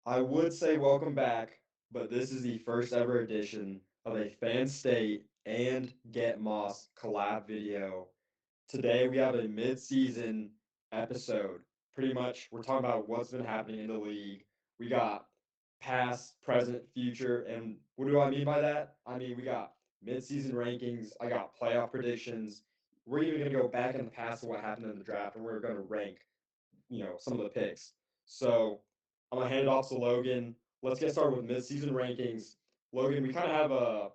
I would say welcome back, but this is the first ever edition of a Fan State and Get Moss collab video. Today we have a mid-season episode. Pretty much, we're talking about what's been happening in the league. We got past, present, future, and what do I mean by that? I mean we got mid-season rankings. I got playoff predictions. We're even gonna go back in the past to what happened in the draft, and we're gonna rank some of the picks. So I'm gonna hand it off to Logan. Let's get started with mid-season rankings. Logan, we kind of have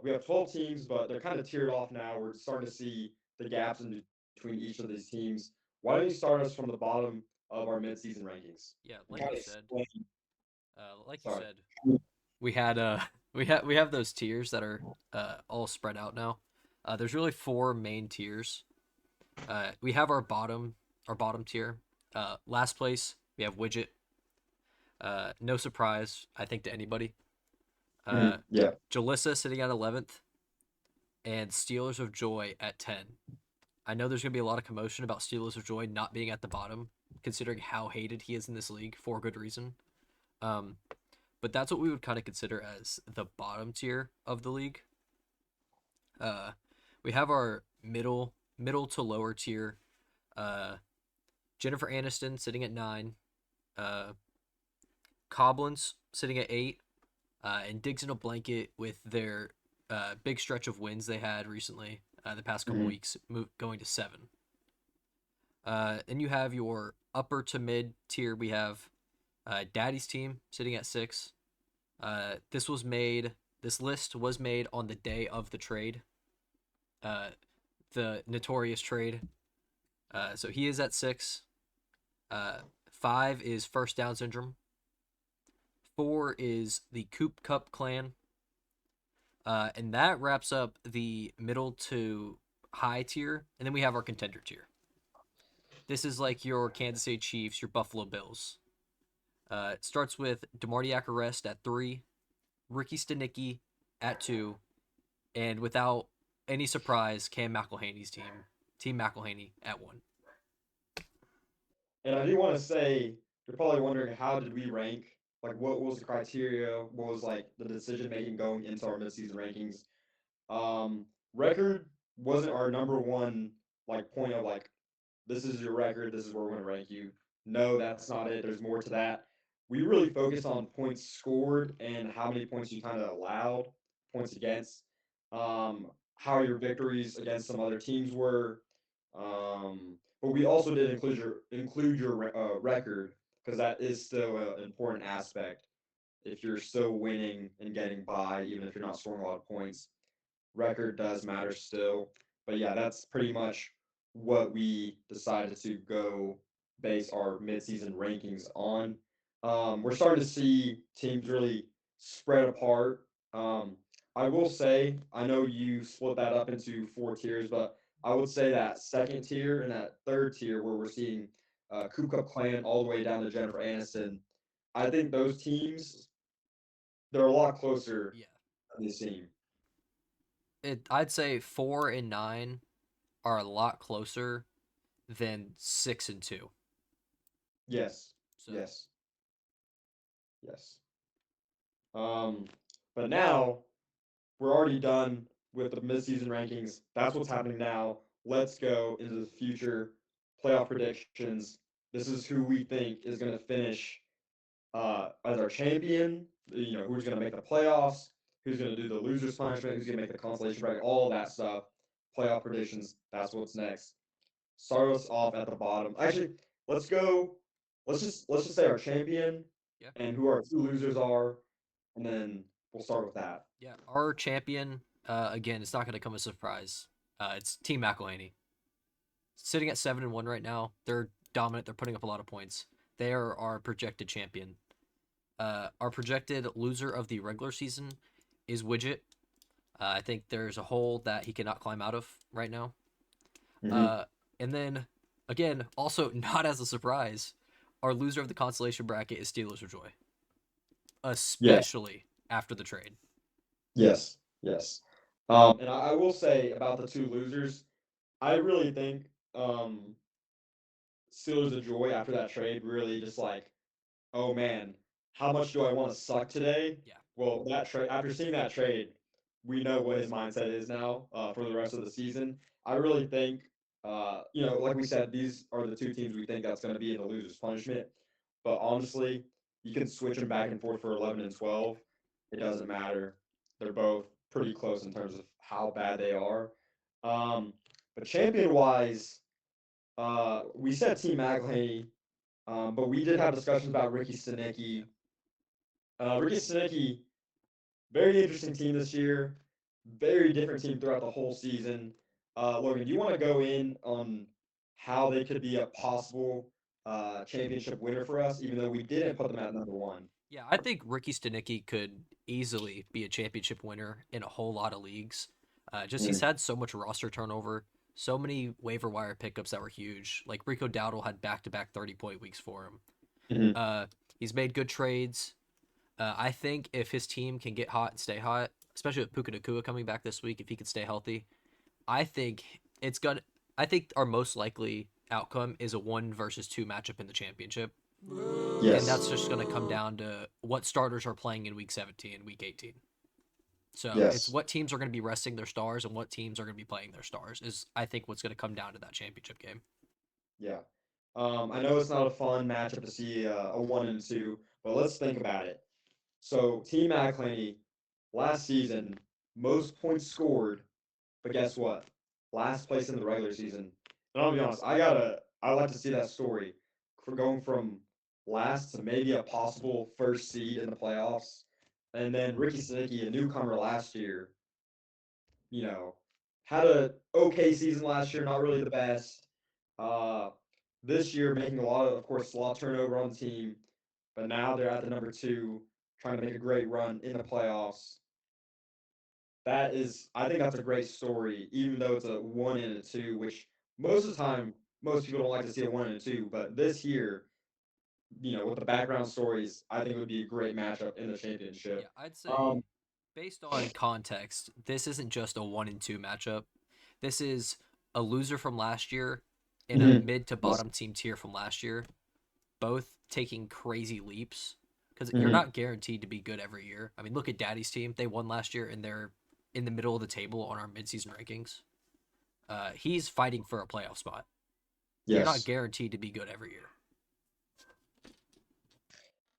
we have 12 teams, but they're kind of tiered off now. We're starting to see the gaps in between each of these teams. Why don't you start us from the bottom of our mid-season rankings Yeah, and kind of explain? like you Sorry. said, we had we have those tiers that are all spread out now. There's really four main tiers. We have our bottom tier. Last place we have Widget. No surprise, I think, to anybody. Uh, Yeah. Jalissa sitting at 11th, and Steelers of Joy at 10. I know there's gonna be a lot of commotion about Steelers of Joy not being at the bottom, considering how hated he is in this league for good reason. Um, but that's what we would kind of consider as the bottom tier of the league. Uh, we have our middle to lower tier. Uh, Jennifer Aniston sitting at 9. Uh, Coblins sitting at 8. And Digs in a Blanket with their big stretch of wins they had recently, the past couple Mhm. weeks, going to 7. And you have your upper to mid tier. We have Daddy's team sitting at 6. This was made. This list was made on the day of the trade, uh, the notorious trade. So he is at 6. 5 is First Down Syndrome. 4 is the Coop Cup Clan. And that wraps up the middle to high tier. And then we have our contender tier. This is like your Kansas City Chiefs, your Buffalo Bills. It starts with Demarty Arrest at 3, Ricky Stanicki at 2, and without any surprise, Cam McElhaney's team, Team McElhaney at 1. And I do want to say, you're probably wondering how did we rank? Like, what was the criteria? What was like the decision making going into our midseason rankings? Record wasn't our number one like point of like this is your record, this is where we're going to rank you. No, that's not it. There's more to that. We really focused on points scored and how many points you kind of allowed, points against, how your victories against some other teams were. But we also did include your record because that is still an important aspect. If you're still winning and getting by, even if you're not scoring a lot of points, record does matter still. But yeah, that's pretty much what we decided to go base our midseason rankings on. We're starting to see teams really spread apart. Um, I will say, I know you split that up into four tiers, but I would say that second tier and that third tier, where we're seeing Coop Cup Clan all the way down to Jennifer Aniston, I think those teams, they're a lot closer Yeah. than they seem. I'd say 4 and 9 are a lot closer than 6 and 2. Yes, So, yes, yes. Um, but now we're already done with the midseason rankings. That's what's happening now. Let's go into the future playoff predictions. This is who we think is going to finish as our champion. Who's going to make the playoffs? Who's going to do the losers punishment? Who's going to make the consolation bracket? All that stuff. Playoff predictions. That's what's next. Start us off at the bottom. Actually, let's go. Let's just say our champion yeah. and who our two losers are, and then we'll start with that. Yeah. Our champion, again, it's not going to come as a surprise. It's Team McElhaney. Sitting at 7 and 1 right now. They're dominant. They're putting up a lot of points. They are our projected champion. Our projected loser of the regular season is Widget. I think there's a hole that he cannot climb out of right now. Mm-hmm. Uh, and then, again, also not as a surprise, our loser of the consolation bracket is Steelers of Joy, Yes, especially after the trade. yes, yes. And I will say about the two losers, I really think Steelers of Joy after that trade really just like, oh man, how much do I want to suck today? Yeah, Well, that trade after seeing that trade, we know what his mindset is now for the rest of the season. I really think, like we said, these are the two teams we think that's going to be in the losers punishment. But honestly, you can switch them back and forth for 11 and yeah, 12. It doesn't matter. They're both pretty close in terms of how bad they are. Um, but champion wise, we said Team McElhaney, but we did have discussions about Ricky yeah. Stenicki. Ricky Stenicki, very interesting team this year. Very different team throughout the whole season. Logan, do you want to go in on how they could be a possible championship winner for us, even though we didn't put them at number one? Yeah, I think Ricky Stenicki could easily be a championship winner in a whole lot of leagues. Just he's Mm, had so much roster turnover, so many waiver wire pickups that were huge. Like Rico Dowdle had back-to-back 30-point weeks for him. mhm. Uh, he's made good trades. I think if his team can get hot and stay hot, especially with Puka Nakua coming back this week, if he can stay healthy, I think it's gonna. I think our most likely outcome is a 1 versus 2 matchup in the championship, and Yes, that's just gonna come down to what starters are playing in week 17 and week 18. So it's yes, what teams are going to be resting their stars and what teams are going to be playing their stars is I think what's going to come down to that championship game. yeah. I know it's not a fun matchup to see a 1 and 2, but let's think about it. So, Team McElhaney last season, most points scored. But guess what? Last place in the regular season. And I'll be honest, I like to see that story for going from last to maybe a possible first seed in the playoffs. And then Ricky Stenicki, a newcomer last year, you know, had a okay season last year, not really the best. Uh, this year making of course, a lot of turnover on the team, but now they're at the number two, trying to make a great run in the playoffs. I think that's a great story, even though it's a 1 and a 2, which most of the time most people don't like to see a 1 and a 2. But this year, with the background stories, I think it would be a great matchup in the Yeah, championship. I'd Um, say based on context, this isn't just a 1 and 2 matchup. This is a loser from last year and a mhm, mid to yes, bottom team tier from last year, both taking crazy leaps because you're mhm, not guaranteed to be good every year. I mean, look at Daddy's team; they won last year and they're in the middle of the table on our midseason rankings. He's fighting for a playoff spot. You're not yes. guaranteed to be good every year.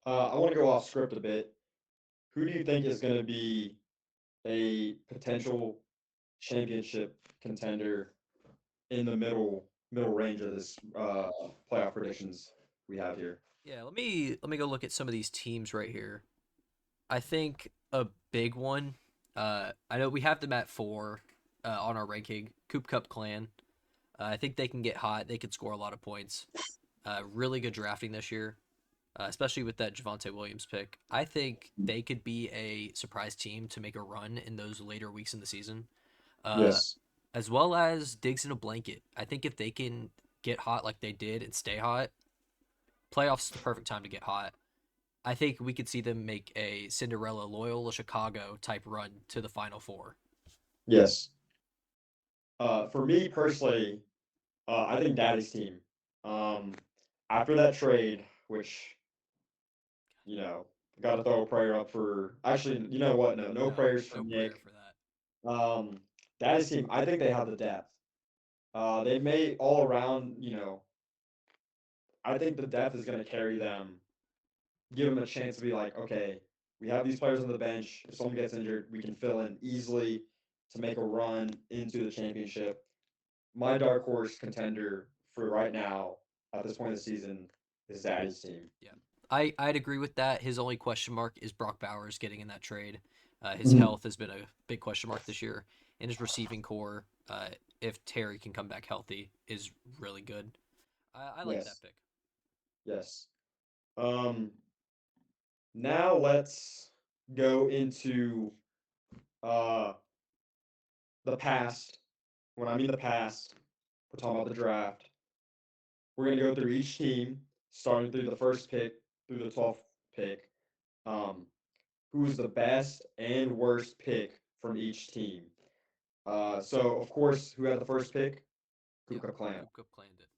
I want to go off script a bit. Who do you think is going to be a potential championship contender in the middle range of this playoff predictions we have here? Yeah, let me go look at some of these teams right here. I think a big one. I know we have them at 4 on our ranking. Coop Cup Clan. I think they can get hot. They could score a lot of points. Really good drafting this year, especially with that Javante Williams pick. I think they could be a surprise team to make a run in those later weeks in the season, uh, Yes, as well as Digs in a Blanket. I think if they can get hot like they did and stay hot, playoffs is the perfect time to get hot. I think we could see them make a Cinderella Loyola Chicago type run to the Final Four. yes. For me personally, I think Daddy's team. Um, After that trade, which you know, got to throw a prayer up for. Actually, you know what? No, no No, prayers for no prayer Nick. for that. Um, Daddy's team. I think they have the depth. They've made all around. I think the depth is going to carry them, give them a chance to be like, okay, we have these players on the bench. If someone gets injured, we can fill in easily to make a run into the championship. My dark horse contender for right now at this point of the season is Daddy's team. Yeah, I'd agree with that. His only question mark is Brock Bowers getting in that trade. His Mhm. health has been a big question mark this year, and his receiving core, if Terry can come back healthy, is really good. I like that Yes, pick. yes. Um, Now let's go into uh the past. When I mean the past, we're talking about the draft. We're gonna go through each team, starting through the first pick through the 12th pick. Um, who's the best and worst pick from each team? So of course, who had the first pick? Yeah, Kuka Clan. Coop Cup claimed it.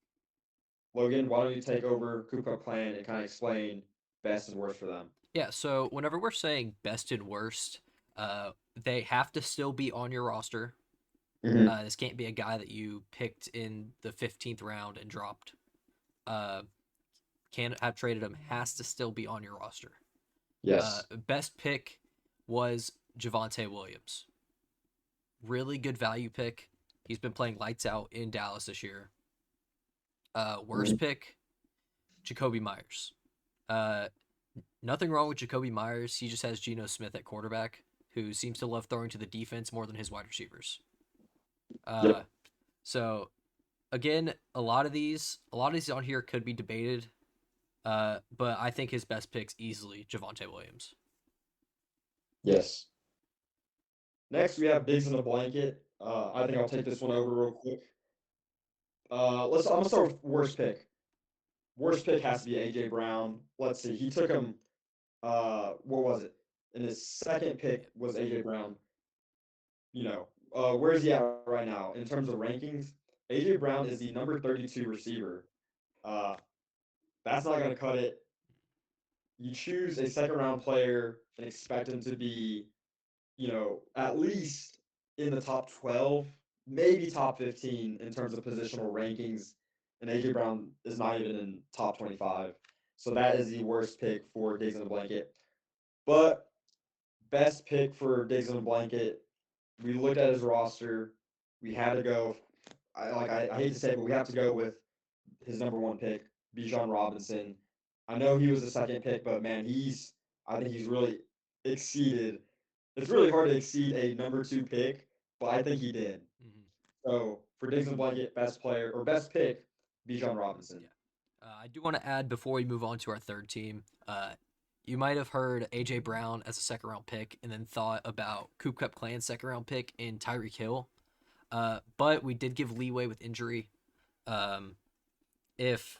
Logan, why don't you take over Kuka Clan and kind of explain? best and worst for them. Yeah, so whenever we're saying best and worst, they have to still be on your roster. Hmm. This can't be a guy that you picked in the 15th round and dropped. Uh, can't have traded him. Has to still be on your roster. Yes. Best pick was Javonte Williams. Really good value pick. He's been playing lights out in Dallas this year. Worst Mhm. pick, Jacoby Myers. Uh, Nothing wrong with Jacoby Myers. He just has Geno Smith at quarterback, who seems to love throwing to the defense more than his wide receivers. Uh, Yep. so again, a lot of these on here could be debated. But I think his best pick's easily Javonte Williams. Yes. Next, we have Diggs in a blanket. I think I'll take this one over real quick. I'm gonna start with worst pick. Worst pick has to be AJ Brown. Let's see. He took him. What was it? And his second pick Yep. was AJ Brown. Where's he at right now in terms of rankings? AJ Brown is the number 32 receiver. Uh, that's not gonna cut it. You choose a second round player and expect him to be, at least in the top 12, maybe top 15 in terms of positional rankings. And AJ Brown is not even in top 25. So that is the worst pick for Diggs in a blanket. But best pick for Diggs in a blanket, we looked at his roster. We had to go. I hate to say it, but we have to go with his number one pick, Bijan Robinson. I know he was the second pick, but man, I think he's really exceeded. It's really hard to exceed a number two pick, but I think he did. Mm-hmm. So for Diggs and Blanket, best player or best pick, Bijan Robinson. Yeah. I do want to add before we move on to our third team. You might have heard AJ Brown as a second round pick, and then thought about Coop Cup Clan's second round pick in Tyreek Hill. But we did give leeway with injury. Um, if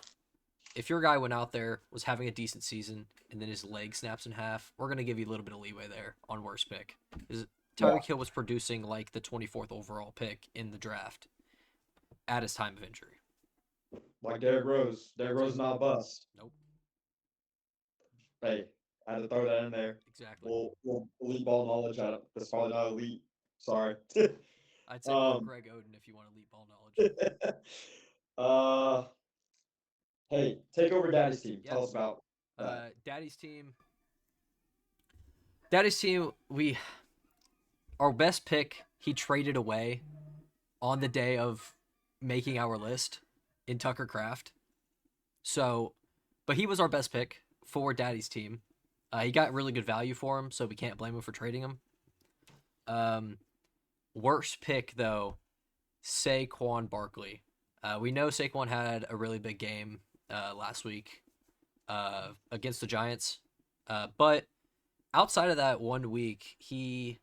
if your guy went out there, was having a decent season, and then his leg snaps in half, we're gonna give you a little bit of leeway there on worst pick. Because Yeah, Tyreek Hill was producing like the 24th overall pick in the draft at his time of injury. like Derrick Rose. Derrick Rose is Exactly. not a bust. Nope. Hey, I had to throw that in there. Exactly. We'll elite ball knowledge out of that's probably not elite. Sorry. I'd say more um, Greg Oden if you want elite ball knowledge. uh, hey, take over Daddy's team. Yeah. Tell us about that. Daddy's team. Daddy's team. We Our best pick. He traded away on the day of making our list in Tucker Craft. So, but he was our best pick for Daddy's team. He got really good value for him, so we can't blame him for trading him. Um, Worst pick though, Saquon Barkley. We know Saquon had a really big game last week against the Giants, but outside of that 1 week, he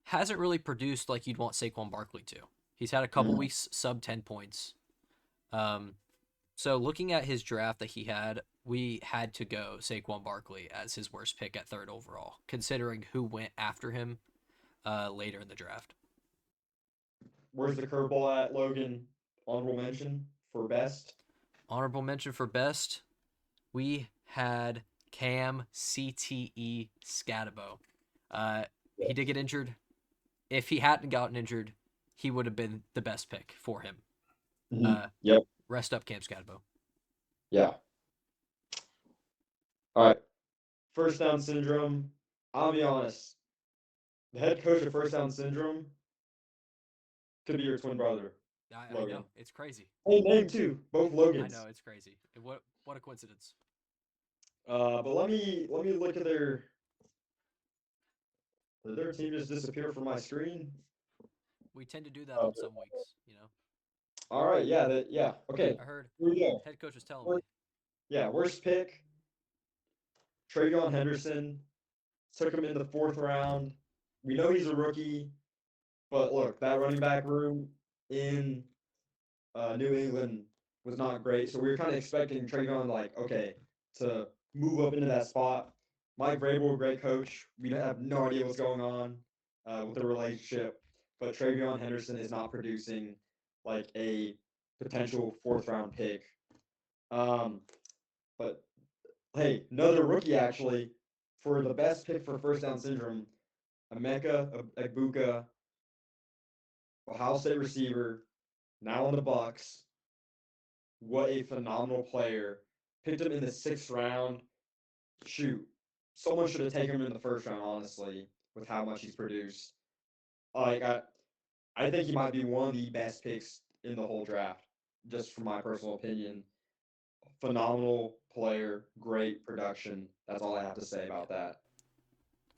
hasn't really produced like you'd want Saquon Barkley to. He's had a couple Mhm. weeks sub 10 points. Um, So looking at his draft that he had, we had to go Saquon Barkley as his worst pick at third overall, considering who went after him later in the draft. Where's the curveball at, Logan? Honorable mention for best. Honorable mention for best, we had Cam CTE Scatabo. He did get injured. If he hadn't gotten injured, he would have been the best pick for him. Mhm. Uh, Yep. Rest up, Cam Scatabo. Yeah. All right. First down syndrome. I'll be honest. The head coach of first down syndrome could be your twin brother, I know Logan. it's crazy. Hey, name too. Both I know Logans. it's crazy. What a coincidence. But let me look at their. Did their team just disappear from my screen? We tend to do that Uh, on some weeks, you know. all right. Yeah. Yeah. Okay. I heard Here we go. head coach was telling me. Wor- Yeah. Worst pick. Travion Henderson. Took him in the fourth round. We know he's a rookie, but look, that running back room in New England was not great. So we were kind of expecting Travion, like, okay, to move up into that spot. Mike Vrabel, great coach. We have no idea what's going on with the relationship, but Travion Henderson is not producing like a potential fourth round pick. Um, but Hey, another rookie actually for the best pick for first down syndrome, Emeka Egbuka, Ohio State receiver, now in the Bucks. What a phenomenal player. Picked him in the sixth round. Shoot, someone should have taken him in the first round, honestly, with how much he's produced. Like I think he might be one of the best picks in the whole draft, just from my personal opinion. Phenomenal player, great production. That's all I have to say Yeah. about that.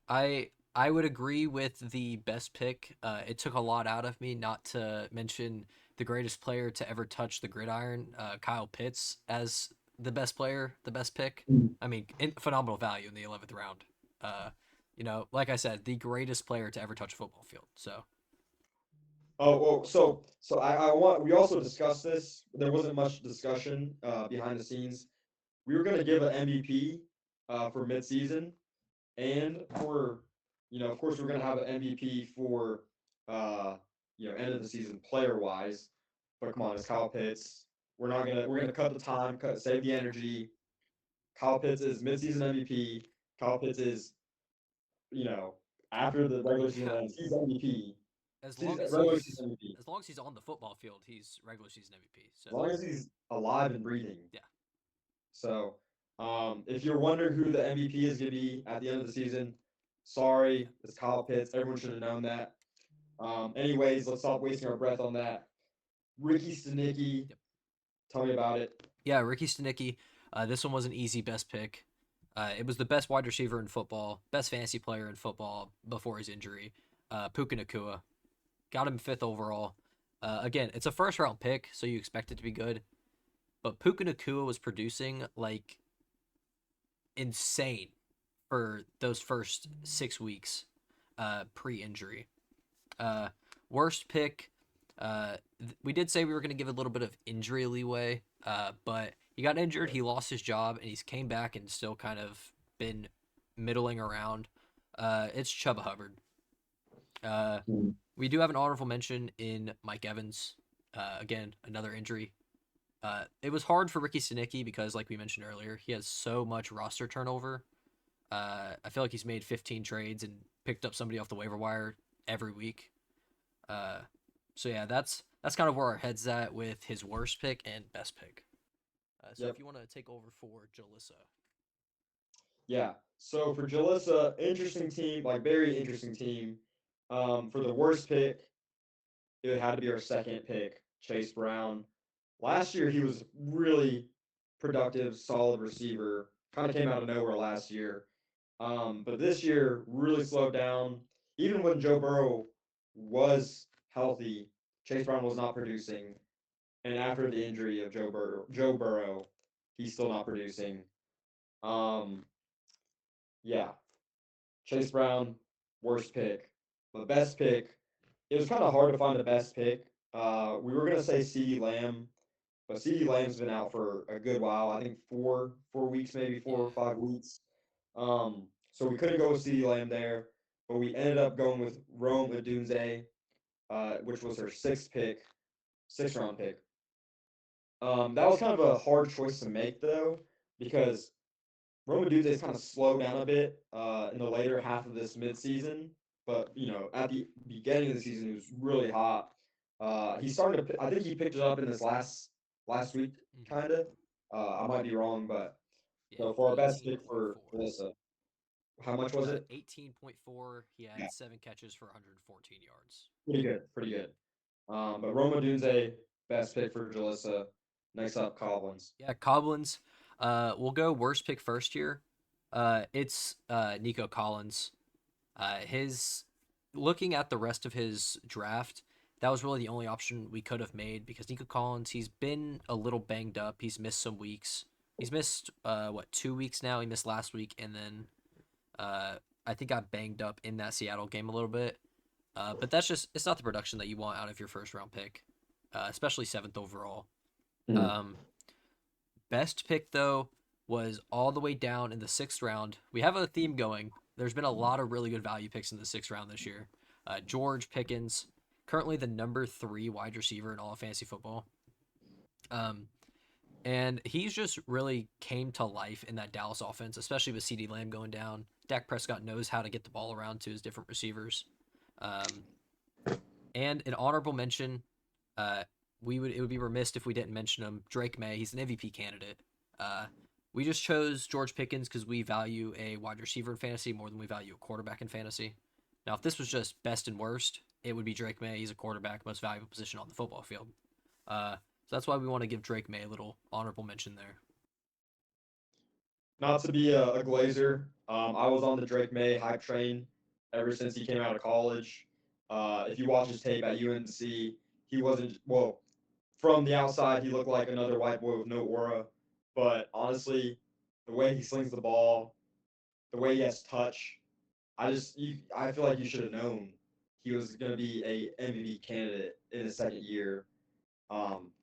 I would agree with the best pick. It took a lot out of me not to mention the greatest player to ever touch the gridiron, Kyle Pitts, as the best player, the best pick. I mean, phenomenal value in the 11th round. Uh, like I said, the greatest player to ever touch a football field. So Oh, well, so I want we also discussed this. There wasn't much discussion behind the scenes. We were going to give an MVP for midseason, and for of course, we're going to have an MVP for uh, end of the season player wise. But come on, it's Kyle Pitts. We're gonna cut the time, save the yeah, energy. Kyle Pitts is midseason MVP. Kyle Pitts is you know after the regular season yeah. ends, he's MVP. As long Season, as regular he's season MVP. as long as he's on the football field, he's regular season MVP. So As long as he's alive and breathing. yeah, So, if you're wondering who the MVP is going to be at the end of the season, yeah, sorry, it's Kyle Pitts. Everyone should have known that. Anyways, let's stop wasting our breath on that. Ricky Stanicki, yep. tell me about it. Yeah, Ricky Stanicki. This one was an easy best pick. It was the best wide receiver in football, best fantasy player in football before his injury. Puka Nakua. Got him fifth overall. Again, it's a first round pick, so you expect it to be good. But Puka Nakua was producing like insane for those first 6 weeks pre injury. Uh, Worst pick. We did say we were going to give a little bit of injury leeway, but he got injured. He lost his job, and he's came back and still kind of been middling around. It's Chuba Hubbard. Uh, we do have an honorable mention in Mike Evans. Again, another injury. It was hard for Ricky Stanicki because, like we mentioned earlier, he has so much roster turnover. I feel like he's made 15 trades and picked up somebody off the waiver wire every week. Uh, so yeah, that's kind of where our heads at with his worst pick and best pick. So if Yep. you want to take over for Jalissa, Yeah. So for Jalissa, interesting team, like very interesting team. For the worst pick, it had to be our second pick, Chase Brown. Last year, he was really productive, solid receiver. Kind of came out of nowhere last year. But this year, really slowed down. Even when Joe Burrow was healthy, Chase Brown was not producing. And after the injury of Joe Burrow, he's still not producing. Um, yeah, Chase Brown, worst pick. The best pick, it was kind of hard to find the best pick. We were gonna say CeeDee Lamb, but CeeDee Lamb's been out for a good while. I think 4 weeks, maybe yeah, 4 or 5 weeks. So we couldn't go with CeeDee Lamb there, but we ended up going with Rome Odunze, which was her sixth round pick. That was kind of a hard choice to make though, because Rome Odunze's kind of slowed down a bit in the later half of this midseason, but at the beginning of the season, he was really hot. He's starting to. I think he picked it up in this last week, mm-hmm. kind of. I might be wrong, but Yeah, so for our best pick for 18.4. Melissa, how much was it? 18.4. He Yeah, had 7 catches for 114 yards. pretty good, pretty good. But Roma Dunze, best pick for Jalissa. Next up, Collins. Yeah, Coblins. We'll go worst pick first here. It's Nico Collins. His looking at the rest of his draft, that was really the only option we could have made because Nico Collins, he's been a little banged up. He's missed some weeks. He's missed 2 weeks now. He missed last week, and then I think got banged up in that Seattle game a little bit. But that's just it's not the production that you want out of your first round pick, especially seventh overall. Mhm. Um, Best pick though was all the way down in the sixth round. We have a theme going. There's been a lot of really good value picks in the sixth round this year. George Pickens, currently the number 3 wide receiver in all of fantasy football. Um, And he's just really came to life in that Dallas offense, especially with CeeDee Lamb going down. Dak Prescott knows how to get the ball around to his different receivers. Um, and an honorable mention, uh, it would be remiss if we didn't mention him. Drake May, he's an MVP candidate. Uh, we just chose George Pickens because we value a wide receiver in fantasy more than we value a quarterback in fantasy. Now, if this was just best and worst, it would be Drake May. He's a quarterback, most valuable position on the football field. So that's why we want to give Drake May a little honorable mention there. Not to be a Glazer, I was on the Drake May hype train ever since he came out of college. If you watch his tape at UNC, he wasn't well. From the outside, he looked like another white boy with no aura. But honestly, the way he slings the ball, the way he has touch, I feel like you should have known he was going to be a MVP candidate in his second year.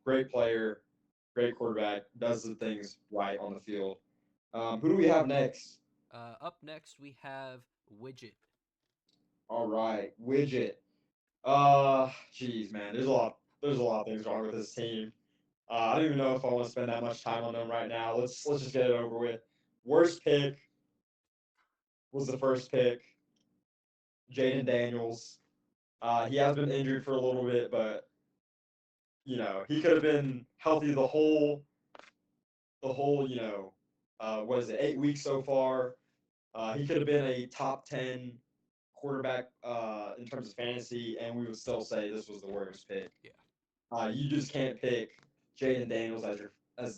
Great player, great quarterback, does the things right on the field. Who do we have next? Up next, we have Widget. All right, Widget. Jeez, man, there's a lot of things wrong with this team. I don't even know if I want to spend that much time on them right now. Let's just get it over with. Worst pick was the first pick, Jaden Daniels. He has been injured for a little bit, but he could have been healthy the whole what is it, 8 weeks so far. He could have been a top 10 quarterback in terms of fantasy, and we would still say this was the worst pick. Yeah. You just can't pick Jaden Daniels as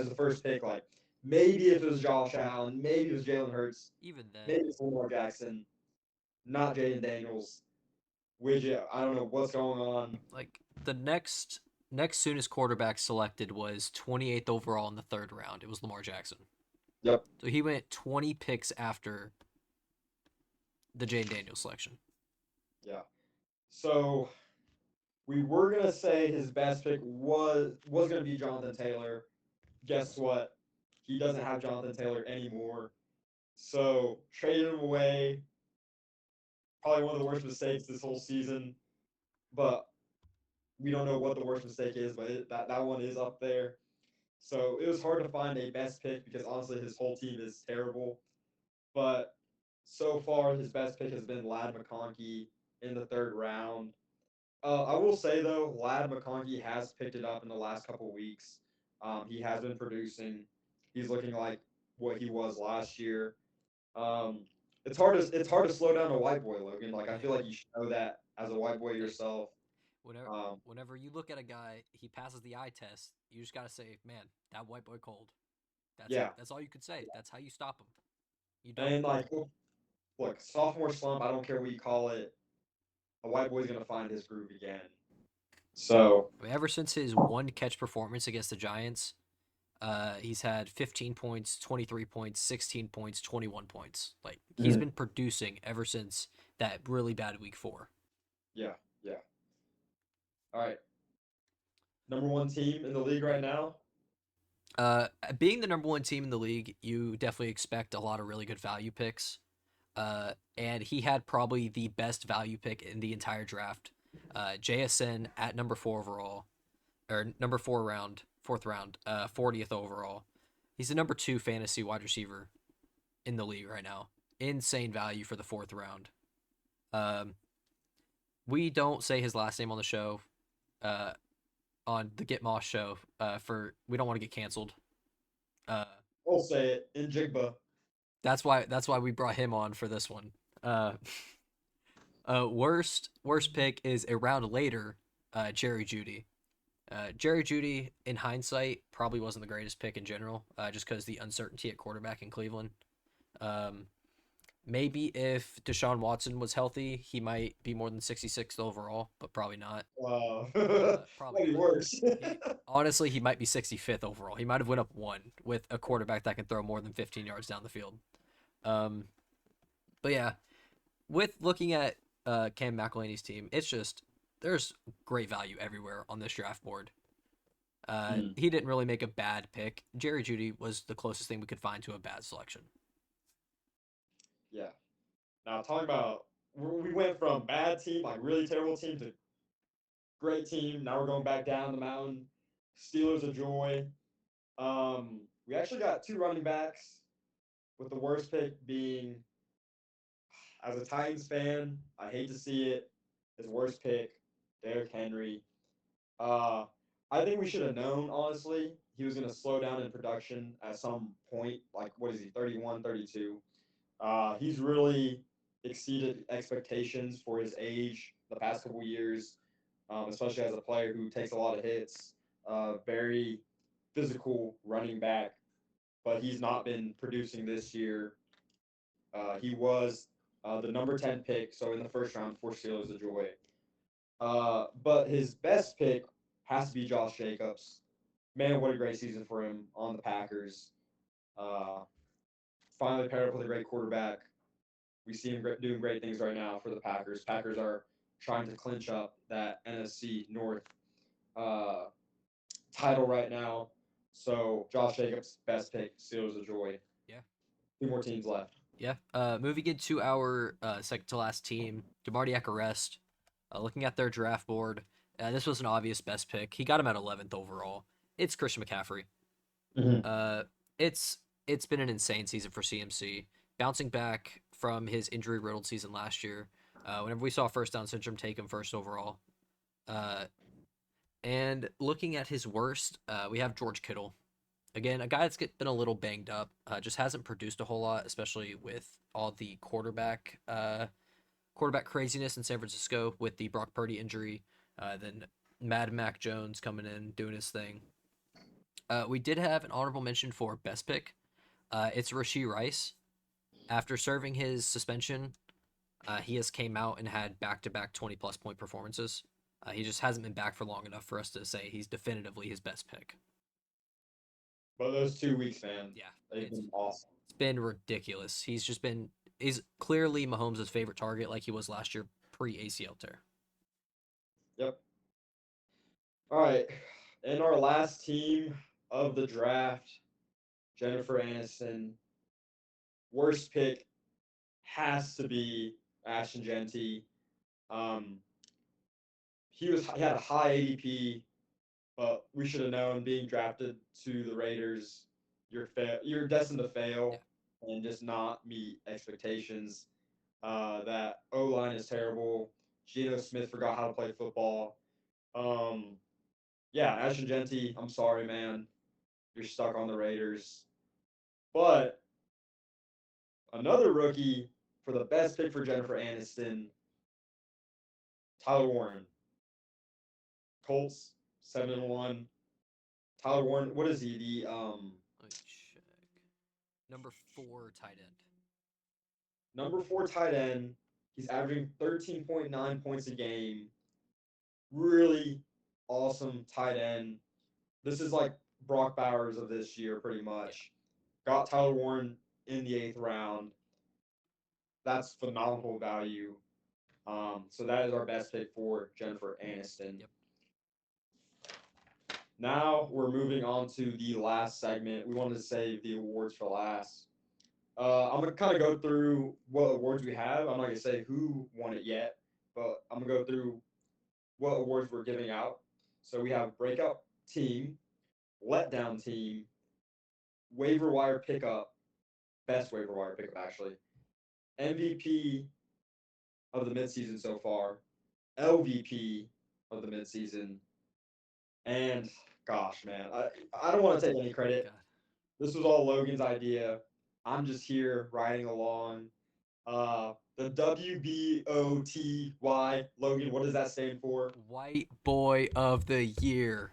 the first pick. Like maybe if it was Josh Allen, maybe it was Jalen Hurts, Even then, maybe it's Lamar Jackson, not Jaden Daniels. Widget, I don't know what's going on. like the next soonest quarterback selected was 28th overall in the third round. It was Lamar Jackson. Yep. So he went 20 picks after the Jane Daniels selection. Yeah. So we were gonna say his best pick was gonna be Jonathan Taylor. Guess what? He doesn't have Jonathan Taylor anymore. So traded him away. Probably one of the worst mistakes this whole season. But we don't know what the worst mistake is, but that one is up there. So it was hard to find a best pick because honestly, his whole team is terrible. But so far, his best pick has been Lad McConkey in the third round. I will say though, Lad McConkey has picked it up in the last couple weeks. He has been producing. He's looking like what he was last year. Um, it's hard to slow down a white boy, Logan. Like I Yeah. feel like you should know that as a white boy Hey, yourself. whenever Um, whenever you look at a guy, he passes the eye test. You just gotta say, man, that white boy cold. That's it. yeah, That's all you could say. That's how you stop him. You don't. and like look, sophomore slump. I don't care what you call it. A white boy's gonna find his groove again. So I mean, ever since his one catch performance against the Giants, he's had 15 points, 23 points, 16 points, 21 points. Like he's mhm, been producing ever since that really bad week 4. yeah, yeah. All right, number one team in the league right now. Being the number one team in the league, you definitely expect a lot of really good value picks. And he had probably the best value pick in the entire draft. JSN at number 4 overall, or number 4 round, fourth round, 40th overall. He's the number 2 fantasy wide receiver in the league right now. Insane value for the fourth round. Um, we don't say his last name on the show, uh, on the Get Moss show, for we don't want to get canceled. Uh, I'll say it in Jigba. that's why we brought him on for this one. Uh, worst pick is a round later, Jerry Judy. Jerry Judy, in hindsight, probably wasn't the greatest pick in general, just because the uncertainty at quarterback in Cleveland. Um, Maybe if Deshaun Watson was healthy, he might be more than 66th overall, but probably not. Probably Might be not. worse. He honestly, he might be 65th overall. He might have went up one with a quarterback that can throw more than 15 yards down the field. Um, but yeah, with looking at Cam McElhaney's team, it's just there's great value everywhere on this draft board. Mm, He didn't really make a bad pick. Jerry Judy was the closest thing we could find to a bad selection. yeah. Now talking about we went from bad team, like really terrible team, to great team. Now we're going back down the mountain. Steelers of joy. We actually got two running backs, with the worst pick being, as a Titans fan, I hate to see it. His worst pick, Derrick Henry. Uh, I think we should have known, honestly, he was going to slow down in production at some point. Like, what is he, 31, 32? He's really exceeded expectations for his age the past couple years, especially as a player who takes a lot of hits. Very physical running back, but he's not been producing this year. He was the number 10 pick, so in the first round for Steelers of Joy. But his best pick has to be Josh Jacobs. Man, what a great season for him on the Packers. Uh, Finally paired up with a great quarterback. We see him doing great things right now for the Packers. Packers are trying to clinch up that NFC North uh, title right now. So Josh Jacobs, best pick, Steelers of Joy. Yeah. Two more teams left. Yeah. Moving into our second to last team, Demardiak Arrest. Looking at their draft board, this was an obvious best pick. He got him at 11th overall. It's Christian McCaffrey. Mm-hmm. Uh, it's it's been an insane season for CMC, bouncing back from his injury riddled season last year. Whenever we saw first down syndrome take him first overall, uh, and looking at his worst, we have George Kittle. Again, a guy that's been a little banged up, just hasn't produced a whole lot, especially with all the quarterback craziness in San Francisco with the Brock Purdy injury. Then Mad Mac Jones coming in doing his thing. We did have an honorable mention for best pick. It's Rashee Rice. After serving his suspension, he has came out and had back-to-back 20-plus point performances. He just hasn't been back for long enough for us to say he's definitively his best pick. But those 2 weeks, man, Yeah, they've it's been awesome. it's been ridiculous. He's clearly Mahomes' favorite target, like he was last year pre ACL tear. Yep. All right. And our last team of the draft, Jennifer Aniston. Worst pick has to be Ashton Genty. Um, he had a high ADP, but we should have known being drafted to the Raiders, you're destined to Yeah, fail and just not meet expectations. That O line is terrible. Geno Smith forgot how to play football. Um, yeah, Ashton Genty, I'm sorry, man. You're stuck on the Raiders. But another rookie for the best pick for Jennifer Aniston, Tyler Warren. Colts 7-1. Tyler Warren, what is he? The let me check. Number 4 tight end. number 4 tight end. He's averaging 13.9 points a game. Really awesome tight end. This is like Brock Bowers of this year, pretty Yeah. much. Got Tyler Warren in the 8th round. That's phenomenal value. So that is our best pick for Jennifer Aniston. Yep. Now we're moving on to the last segment. We wanted to save the awards for last. I'm gonna kind of go through what awards we have. I'm not gonna say who won it yet, but I'm gonna go through what awards we're giving out. So we have breakout team, letdown team, waiver wire pickup, best waiver wire pickup actually, MVP of the midseason so far, LVP of the midseason, and gosh, man, I don't want to take any credit. God. This was all Logan's idea. I'm just here riding along. The WBOTY, Logan, what does that stand for? White Boy of the Year.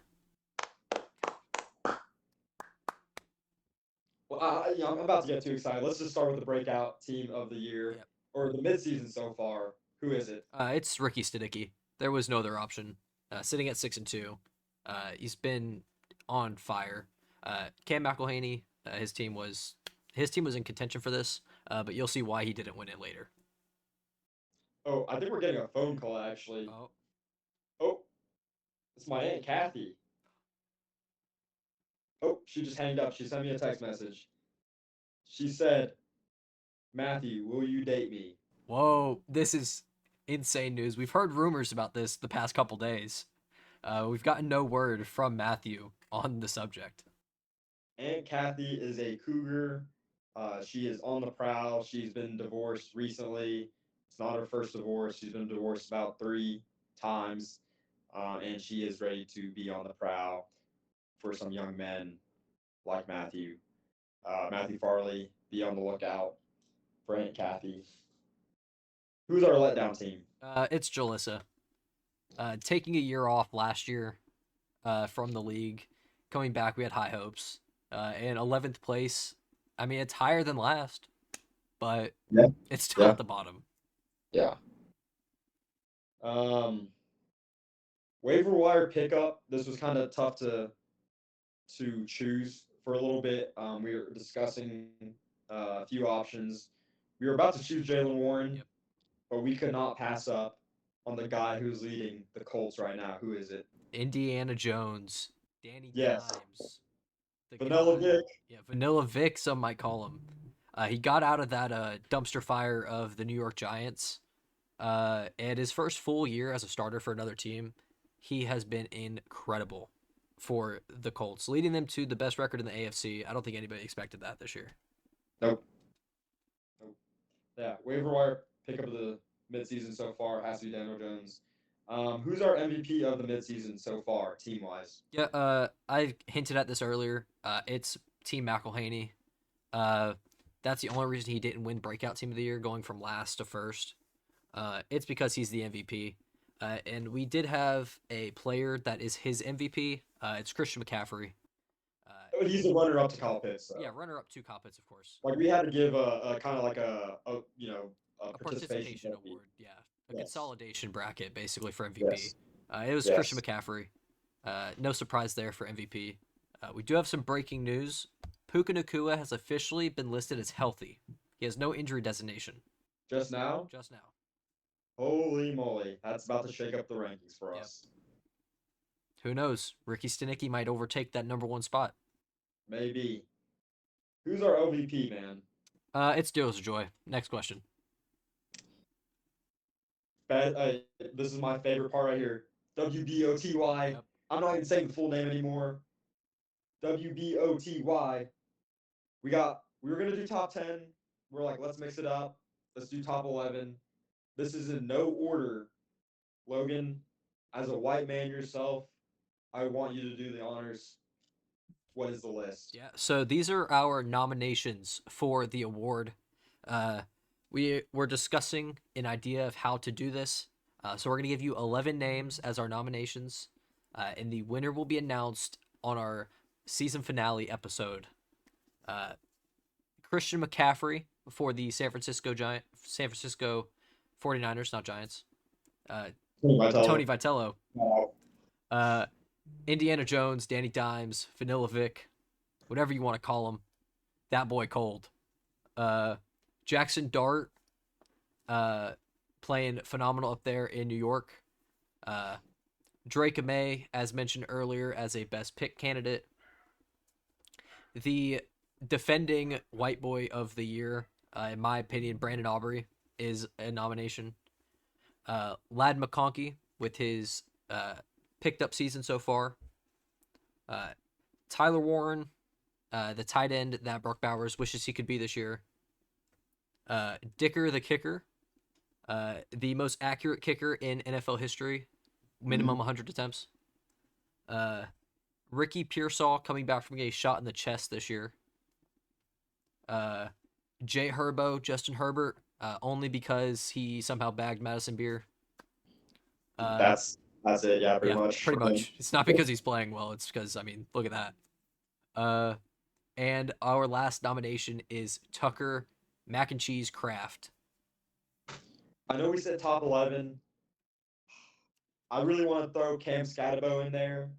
Well, I'm about to get too excited. Let's just start with the breakout team of the year Yep. or the midseason so far. Who is it? It's Ricky Stidicki. There was no other option. Sitting at 6-2. He's been on fire. Cam McElhaney, his team was in contention for this, but you'll see why he didn't win it later. Oh, I think we're getting a phone call actually. Oh, Oh, it's my Aunt Kathy. Oh, she just hanged up. She sent me a text message. She said, Matthew, will you date me? whoa! This is insane news. We've heard rumors about this the past couple days. We've gotten no word from Matthew on the subject. Aunt Kathy is a cougar. She is on the prowl. She's been divorced recently. It's not her first divorce. She's been divorced about 3 times, and she is ready to be on the prowl for some young men like Matthew. Matthew Farley, be on the lookout for Aunt Kathy. Who's our letdown team? It's Jalissa. Taking a year off last year from the league, coming back, we had high hopes. And 11th place, I mean, it's higher than last, but Yeah, it's still yeah, at the bottom. yeah. Um, Waiver wire pickup. This was kind of tough to choose for a little bit. We were discussing a few options. We were about to choose Jalen Warren, Yep. but we could not pass up on the guy who's leading the Colts right now. Who is it? Indiana Jones, Danny Yes, Dimes, the Vanilla guy. Vic. Yeah, Vanilla Vic, some might call him. He got out of that dumpster fire of the New York Giants. And his first full year as a starter for another team, he has been incredible for the Colts, leading them to the best record in the AFC. I don't think anybody expected that this year. Nope. Nope. Yeah, waiver wire pickup of the midseason so far has to be Daniel Jones. Who's our MVP of the midseason so far, team wise? Yeah, I hinted at this earlier. It's Team McElhaney. Uh, that's the only reason he didn't win Breakout Team of the Year, going from last to first. It's because he's the MVP. And we did have a player that is his MVP. It's Christian McCaffrey. Uh, But he's the runner up to Kyle Pitts, yeah, so runner up two Kyle Pitts, of course. like we had to give a kind of like a A participation participation trophy. award, yeah. A Yes, consolidation bracket, basically, for MVP. yes, It was Christian yes. McCaffrey. No surprise there for MVP. We do have some breaking news. Puka Nakua has officially been listed as healthy. He has no injury designation Just now, just now. holy moly, that's about to shake up the rankings for Yep. us. Who knows? Ricky Stenicki might overtake that number one spot. Maybe. Who's our OVP, man? It's Deals Joy. Next question. This is my favorite part right here. WBOTY. Yep. I'm not even saying the full name anymore. WBOTY. We were gonna do top 10. We're like, let's mix it up. Let's do top 11. This is in no order. Logan, as a white man yourself, I want you to do the honors. What is the list? Yeah. So these are our nominations for the award. Uh, we were discussing an idea of how to do this. So we're going to give you 11 names as our nominations, and the winner will be announced on our season finale episode. Uh, Christian McCaffrey for the San Francisco 49ers, not Giants. Uh, Tony Vitello. Vitello. No. Uh, Indiana Jones, Danny Dimes, Vanilla Vic, whatever you want to call him. That boy cold. Uh, Jackson Dart, uh, playing phenomenal up there in New York. Uh, Drake May, as mentioned earlier, as a best pick candidate. The defending white boy of the year, in my opinion, Brandon Aubrey is a nomination. Lad McConkey with his picked up season so far. Uh, Tyler Warren, the tight end that Brock Bowers wishes he could be this year. Dicker the kicker, the most accurate kicker in NFL history, minimum Mhm. 100 attempts. Uh, Ricky Pearsall coming back from getting shot in the chest this year. Uh, Jay Herbo, Justin Herbert, only because he somehow bagged Madison Beer. Uh, That's it. Yeah, pretty yeah, much pretty for him. much. It's not because he's playing well. It's because, I mean, look at that. Uh, and our last nomination is Tucker Mac and Cheese Kraft. I know we said top 11. I really want to throw Cam Scatabo in there.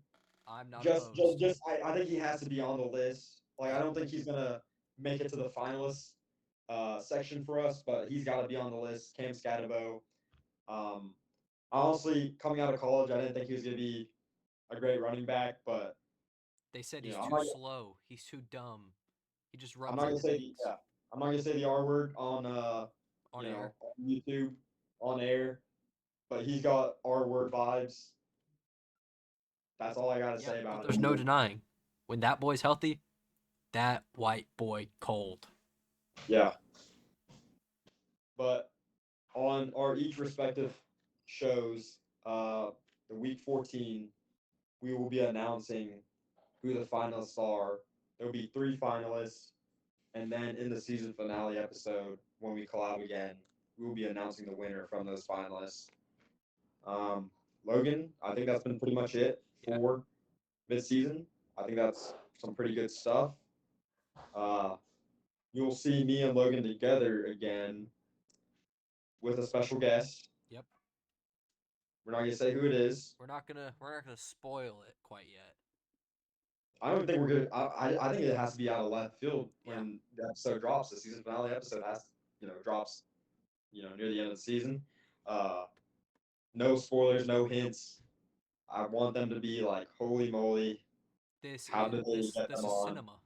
I'm not opposed. I think he has to be on the list. Like, I Yep. don't think he's gonna make it to the finalists section for us, but he's got to be on the list. Cam Scatabo. Um, Honestly, coming out of college, I didn't think he was gonna be a great running back, but They said you he's know, too slow. He's too dumb. He just I'm runs not gonna into say things yeah, I'm not gonna say the R word on on air. on YouTube on air, but he's got R word vibes. That's all I gotta Yeah, say but about there's no him. denying when that boy's healthy, that white boy cold. Yeah. But on our each respective shows, the week 14, we will be announcing who the finalists are. There'll be three finalists, and then in the season finale episode, when we collab again, we will be announcing the winner from those finalists. Logan, I think that's been pretty much it Yeah. for mid-season. I think that's some pretty good stuff. Uh, you'll see me and Logan together again with a special guest. Yep. We're not gonna say who it is. We're not gonna spoil it quite yet. I don't think we're good. I think it has to be out of left field Yeah. when the episode drops. The season finale episode has, drops, near the end of the season. Uh, no spoilers, no hints. I want them to be like, holy moly, This how is did they this get this them is on? cinema.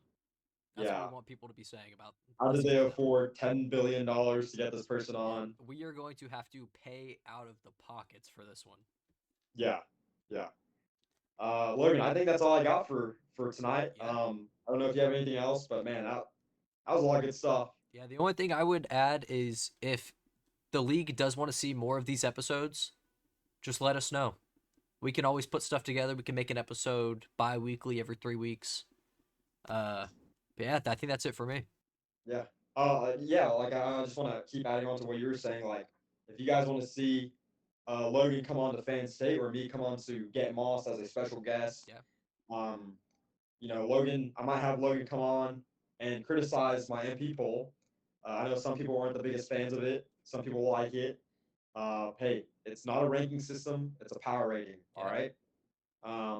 That's what we Yeah, want people to be saying about how the did they season finale. afford $10 billion to get this person Yep. on? We are going to have to pay out of the pockets for this one. Yeah, yeah. Logan, I think that's all I got for tonight. Yeah. I don't know if you have anything else, but man, that was a lot of good stuff. Yeah. The only thing I would add is if the league does want to see more of these episodes, just let us know. We can always put stuff together. We can make an episode bi-weekly every 3 weeks. But yeah, I think that's it for me. Yeah. Yeah. Like I just want to keep adding on to what you were saying. Like, if you guys want to see Logan come on to Fan State or me come on to Get Moss as a special guest, Yeah. um, Logan, I might have Logan come on and criticize my MP poll. I know some people aren't the biggest fans of it. Some people like it. Hey, it's not a ranking system; it's a power rating. All Yeah. right.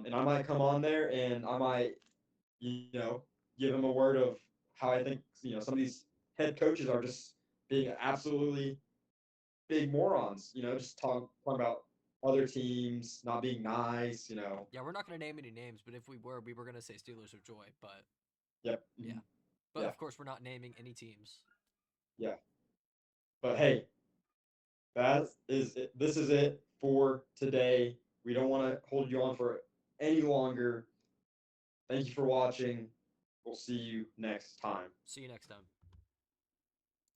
And I might come on there and I might, you know, give him a word of how I think, some of these head coaches are just being absolutely big morons, just talking about other teams not being nice. Yeah, we're not going to name any names, but if we were going to say Steelers of Joy. But Yep. yeah. But Yeah. of course, we're not naming any teams. Yeah. But hey, this is it for today. We don't want to hold you on for any longer. Thank you for watching. We'll see you next time. See you next time.